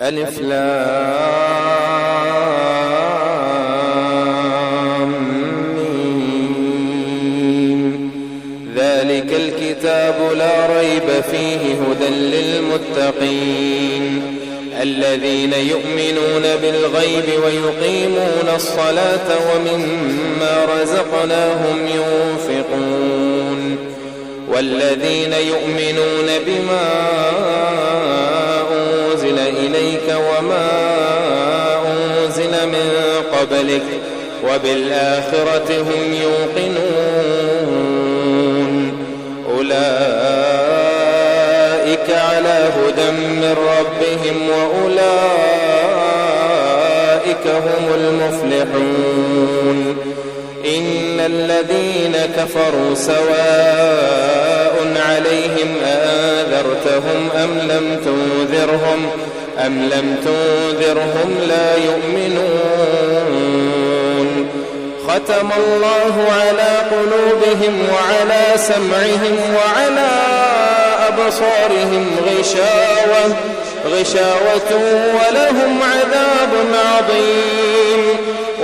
ألف لام ميم. ذلك الكتاب لا ريب فيه هدى للمتقين الذين يؤمنون بالغيب ويقيمون الصلاة ومما رزقناهم ينفقون والذين يؤمنون بما أنزل إليك وما أنزل من قبلك وبالآخرة هم يوقنون أولئك على هدى من ربهم وأولئك هم المفلحون إن الذين كفروا سواء عليهم أأنذرتهم أم لم تنذرهم لا يؤمنون ختم الله على قلوبهم وعلى سمعهم وعلى أبصارهم غشاوة ولهم عذاب عظيم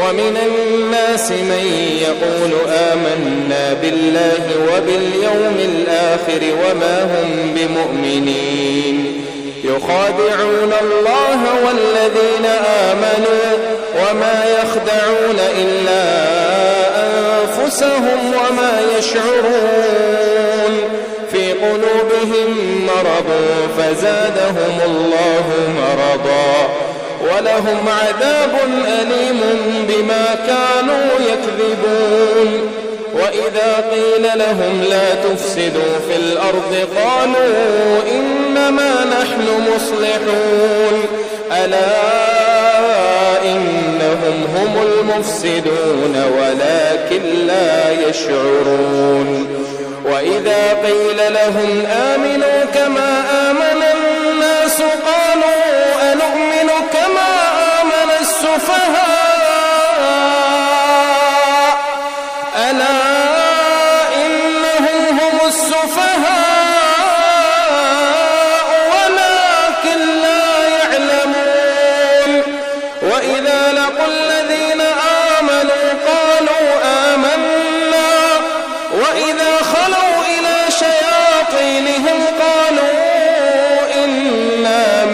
ومن الناس من يقول آمنا بالله وباليوم الآخر وما هم بمؤمنين يخادعون الله والذين آمنوا وما يخدعون إلا أنفسهم وما يشعرون في قلوبهم مرض فزادهم الله مرضا ولهم عذاب أليم بما كانوا يكذبون وإذا قيل لهم لا تفسدوا في الأرض قالوا إنما نحن مصلحون ألا إنهم هم المفسدون ولكن لا يشعرون وإذا قيل لهم آمنوا كما آمن الناس قالوا أنؤمن كما آمن السفهاء ألا إنهم هم السفهاء ولكن لا يعلمون وإذا لقوا الذين آمنوا قالوا آمنا وإذا خلوا إلى شياطينهم قالوا إنا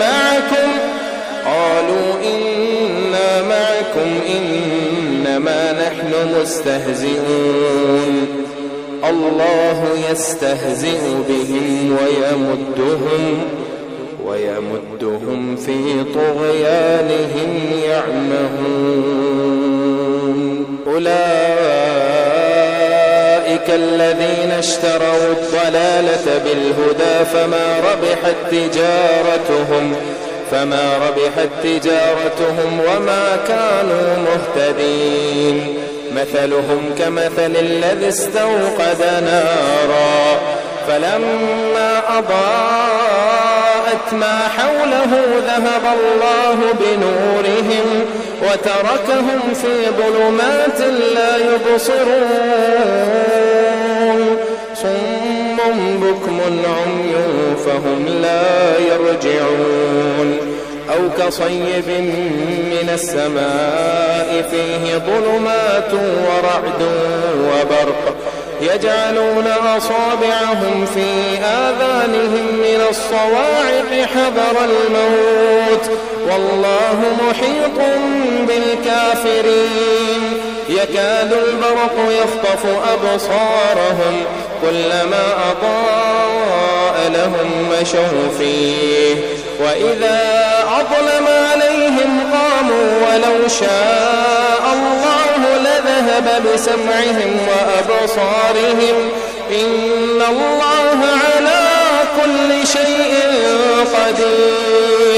معكم إنما نحن مستهزئون الله يستهزئ بهم ويمدهم في طغيانهم يعمهون أولئك الذين اشتروا الضلالة بالهدى فما ربحت تجارتهم وما كانوا مهتدين مثلهم كمثل الذي استوقد نارا فلما أضاءت ما حوله ذهب الله بنورهم وتركهم في ظلمات لا يبصرون صم بكم عمي فهم لا يرجعون أو كصيب من السماء فيه ظلمات ورعد وبرق يجعلون أصابعهم في آذانهم من الصواعق حذر الموت والله محيط بالكافرين يكاد البرق يخطف أبصارهم كلما أضاء لهم مشوا فيه وإذا أظلم عليهم قاموا ولو شاء الله لذهب بسمعهم وأبصارهم إن الله على كل شيء قدير